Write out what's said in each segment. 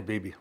baby.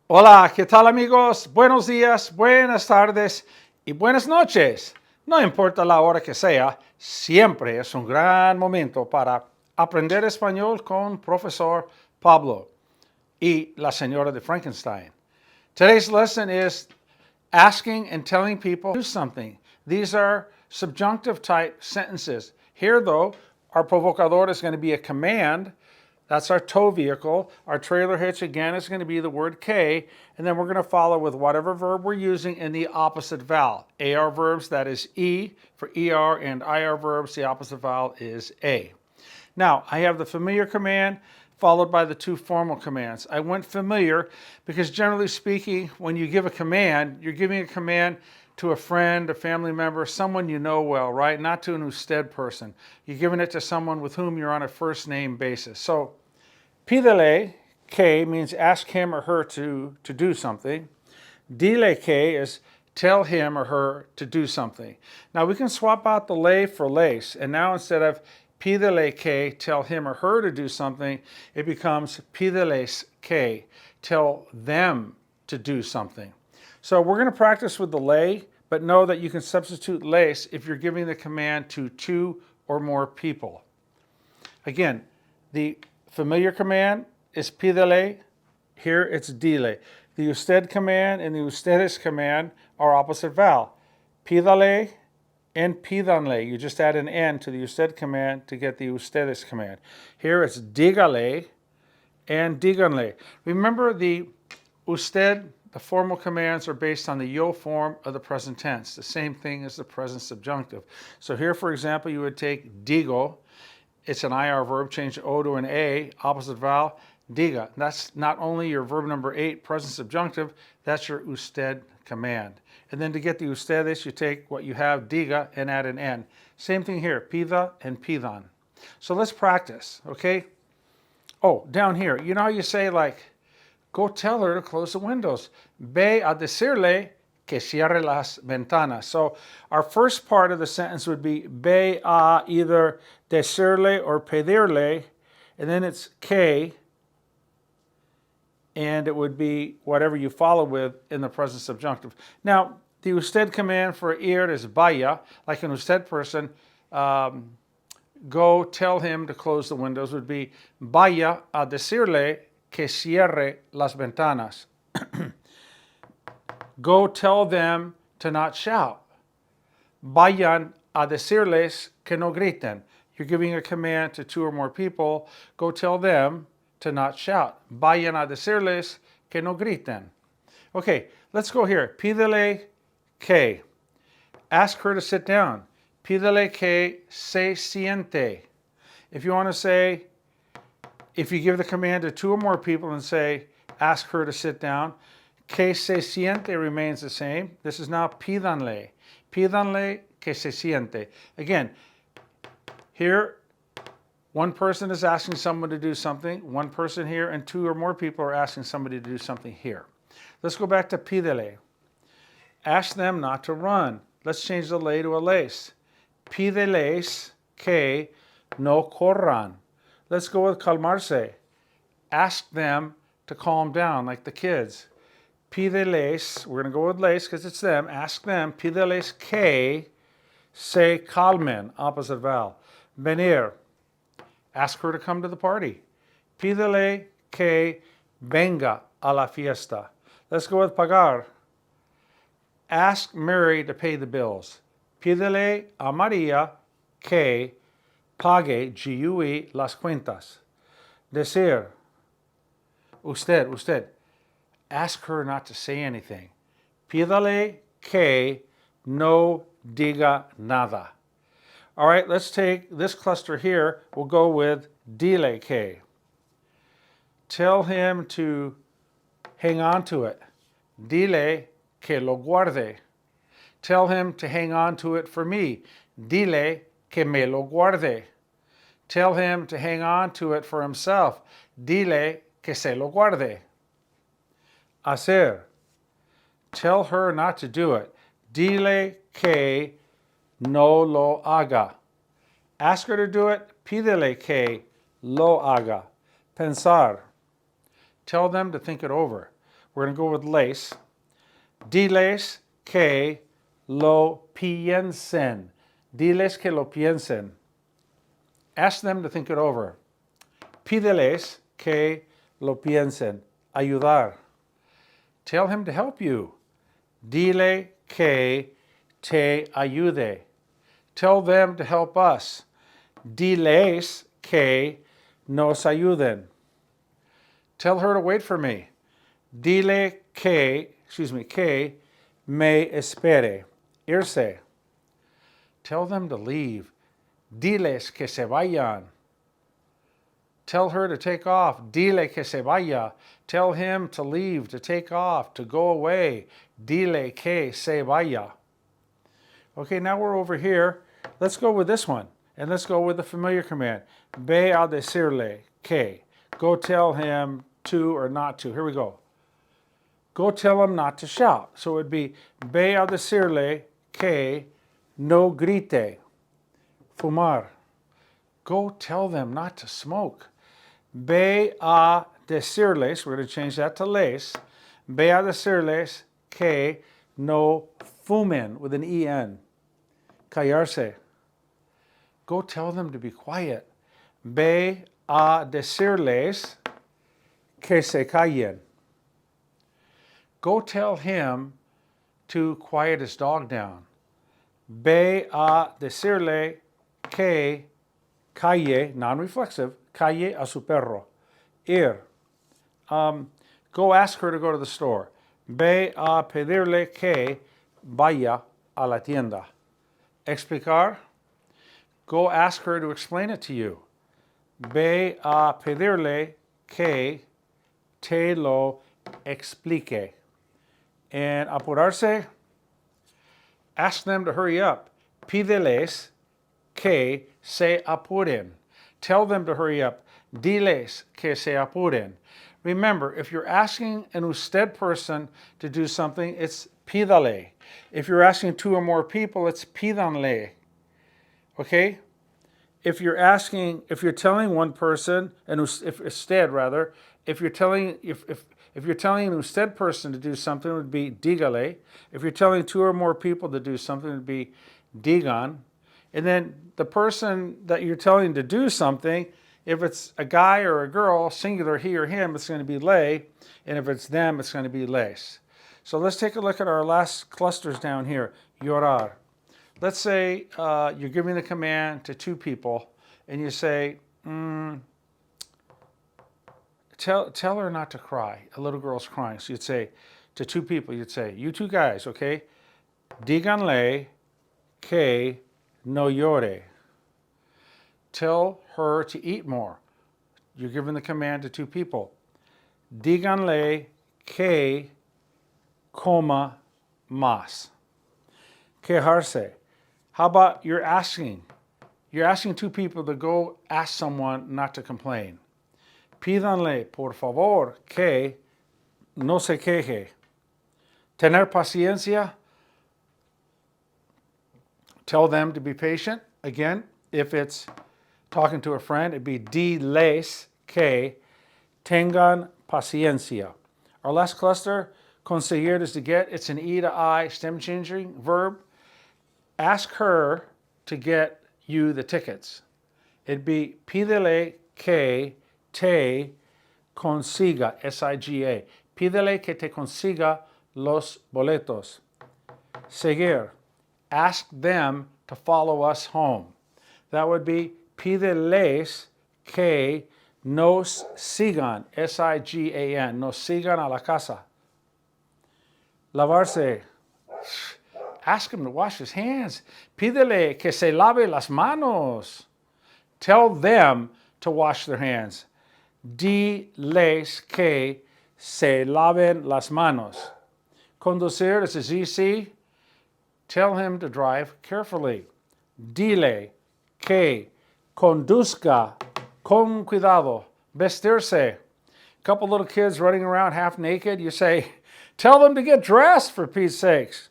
Hola, ¿qué tal amigos? Buenos días, buenas tardes y buenas noches. No importa la hora que sea, siempre es un gran momento para aprender español con Profesor Pablo y la señora de Frankenstein. Today's lesson is asking and telling people to do something. These are subjunctive type sentences. Here though, our provocador is going to be a command. That's our tow vehicle. Our trailer hitch again is going to be the word K, and then we're going to follow with whatever verb we're using in the opposite vowel. AR verbs, that is E for ER, and IR verbs, the opposite vowel is A. Now, I have the familiar command followed by the two formal commands. I went familiar because generally speaking, when you give a command, you're giving a command to a friend, a family member, someone you know well, right? Not to an usted person. You're giving it to someone with whom you're on a first name basis. So, pídele que means ask him or her to do something. Dile que is tell him or her to do something. Now we can swap out the lay for lace, and now instead of pídele que, tell him or her to do something, it becomes pídeles que, tell them to do something. So we're going to practice with the lay, but know that you can substitute lace if you're giving the command to two or more people. Again, the familiar command is pídele. Here it's dile. The usted command and the ustedes command are opposite vowel. Pídale and pídanle. You just add an N to the usted command to get the ustedes command. Here it's dígale and díganle. Remember the usted, the formal commands are based on the yo form of the present tense, the same thing as the present subjunctive. So here, for example, you would take digo. It's an IR verb, change O to an A, opposite vowel, diga. That's not only your verb number 8, present subjunctive, that's your usted command. And then to get the ustedes, you take what you have, diga, and add an N. Same thing here, pida and pidan. So let's practice, okay? Oh, down here, you know how you say like, go tell her to close the windows. Ve a decirle que cierre las ventanas. So our first part of the sentence would be ve a either decirle or pedirle, and then it's que, and it would be whatever you follow with in the present subjunctive. Now, the usted command for ir is vaya, like an usted person, go tell him to close the windows would be vaya a decirle que cierre las ventanas. Go tell them to not shout. Vayan a decirles que no griten. You're giving a command to two or more people. Go tell them to not shout. Vayan a decirles que no griten. Okay, let's go here. Pídele que. Ask her to sit down. Pídele que se siente. If you want to say, if you give the command to two or more people and say, ask her to sit down, que se siente remains the same. This is now pídanle. Pídanle que se siente. Again, here, one person is asking someone to do something, one person here, and two or more people are asking somebody to do something here. Let's go back to pídele. Ask them not to run. Let's change the lay to a lace. Pídeles que no corran. Let's go with calmarse. Ask them to calm down, like the kids. Pídeles, we're going to go with lace because it's them. Ask them, pídeles que se calmen, opposite vowel. Venir, ask her to come to the party. Pídele que venga a la fiesta. Let's go with pagar. Ask Mary to pay the bills. Pídele a María que pague, GUE, las cuentas. Decir, usted. Ask her not to say anything. Pídale que no diga nada. All right, let's take this cluster here. We'll go with dile que. Tell him to hang on to it. Dile que lo guarde. Tell him to hang on to it for me. Dile que me lo guarde. Tell him to hang on to it for himself. Dile que se lo guarde. Hacer. Tell her not to do it. Dile que no lo haga. Ask her to do it. Pídele que lo haga. pensar. Tell them to think it over. We're going to go with les. Diles que lo piensen. Diles que lo piensen. Ask them to think it over. Pídeles que lo piensen. Ayudar. Tell him to help you. Dile que te ayude. Tell them to help us. Diles que nos ayuden. Tell her to wait for me. Dile que me espere. Irse. Tell them to leave. Diles que se vayan. Tell her to take off. Dile que se vaya. Tell him to leave, to take off, to go away. Dile que se vaya. Okay, now we're over here. Let's go with this one. And let's go with the familiar command. Ve a decirle que. Go tell him to or not to. Here we go. Go tell him not to shout. So it would be, ve a decirle que no grite. Fumar. Go tell them not to smoke. Ve a decirles, we're going to change that to les. Ve a decirles que no fumen, with an en. Callarse. Go tell them to be quiet. Ve a decirles que se callen. Go tell him to quiet his dog down. Ve a decirle que calle, non-reflexive, calle a su perro. Ir. Go ask her to go to the store. Ve a pedirle que vaya a la tienda. Explicar. Go ask her to explain it to you. Ve a pedirle que te lo explique. And apurarse. Ask them to hurry up. Pídeles que se apuren. Tell them to hurry up. Diles que se apuren. Remember, if you're asking an usted person to do something, it's pídale. If you're asking two or more people, it's pídanle. Okay? If you're telling one person, if you're telling an usted person to do something, it would be dígale. If you're telling two or more people to do something, it would be digan. And then the person that you're telling to do something, if it's a guy or a girl, singular he or him, it's going to be le. And if it's them, it's going to be les. So let's take a look at our last clusters down here. Llorar. Let's say you're giving the command to two people, and you say, tell her not to cry. A little girl's crying. So you'd say, to two people, you'd say, you two guys, okay? Díganle que no llore. Tell her to eat more. You're giving the command to two people. Díganle que coma más. Quejarse. How about you're asking two people to go ask someone not to complain. Pídanle, por favor, que no se queje. Tener paciencia. Tell them to be patient. Again, if it's talking to a friend, it'd be diles que tengan paciencia. Our last cluster, conseguir is to get. It's an E to I stem changing verb. Ask her to get you the tickets. It'd be pídele que te consiga, S-I-G-A. Pídele que te consiga los boletos. Seguir. Ask them to follow us home. That would be pídeles que nos sigan, S-I-G-A-N, nos sigan a la casa. Lavarse. Ask him to wash his hands. Pídele que se lave las manos. Tell them to wash their hands. Diles que se laven las manos. Conducir is a ZC. Tell him to drive carefully. Dile que conduzca con cuidado. Vestirse. A couple little kids running around half naked. You say, tell them to get dressed, for Pete's sakes.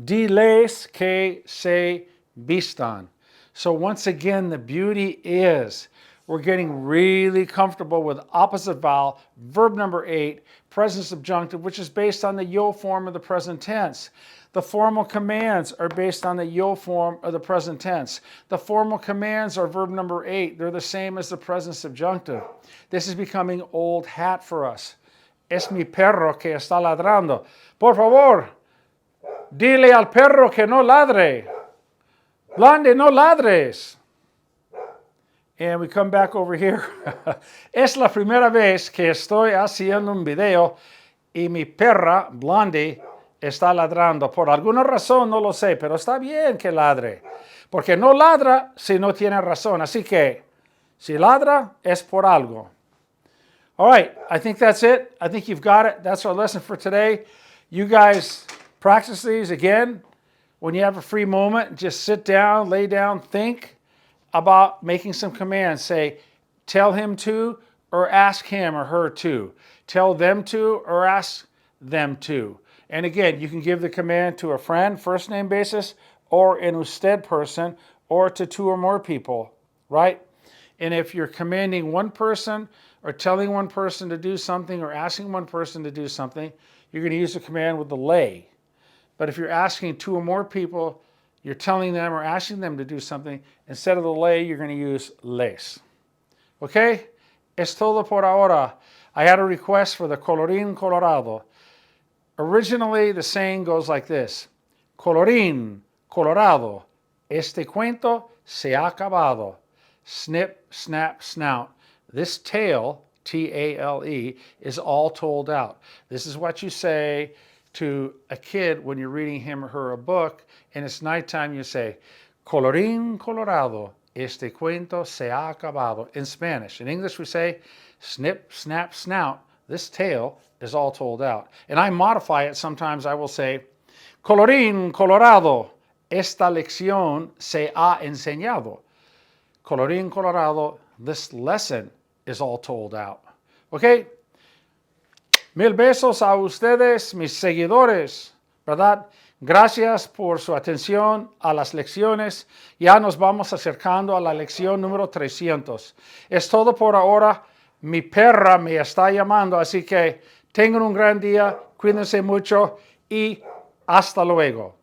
Diles que se vistan. So once again, the beauty is we're getting really comfortable with opposite vowel, verb number 8, present subjunctive, which is based on the yo form of the present tense. The formal commands are based on the yo form of the present tense. The formal commands are verb number 8. They're the same as the present subjunctive. This is becoming old hat for us. Es mi perro que está ladrando. Por favor, dile al perro que no ladre. Blondie, no ladres. And we come back over here. Es la primera vez que estoy haciendo un video y mi perra, Blondie, está ladrando. Por alguna razón, no lo sé, pero está bien que ladre. Porque no ladra si no tiene razón. Así que, si ladra, es por algo. All right, I think that's it. I think you've got it. That's our lesson for today. You guys practice these again. When you have a free moment, just sit down, lay down, think about making some commands. Say, tell him to, or ask him or her to. Tell them to, or ask them to. And again, you can give the command to a friend, first name basis, or an usted person, or to 2 or more people, right? And if you're commanding one person, or telling one person to do something, or asking one person to do something, you're going to use the command with the lay. But if you're asking 2 or more people, you're telling them or asking them to do something, instead of the lay, you're going to use les. Okay? Es todo por ahora. I had a request for the colorín colorado. Originally, the saying goes like this. Colorín colorado. Este cuento se ha acabado. Snip, snap, snout. This tale, T-A-L-E, is all told out. This is what you say to a kid when you're reading him or her a book, and it's nighttime. You say, colorín colorado, este cuento se ha acabado. In Spanish. In English, we say, snip, snap, snout. This tale is all told out. And I modify it. Sometimes I will say, colorín colorado, esta lección se ha enseñado. Colorín colorado, this lesson is all told out. Okay? Mil besos a ustedes, mis seguidores, ¿verdad? Gracias por su atención a las lecciones. Ya nos vamos acercando a la lección número 300. Es todo por ahora. Mi perra me está llamando, así que tengan un gran día, cuídense mucho y hasta luego.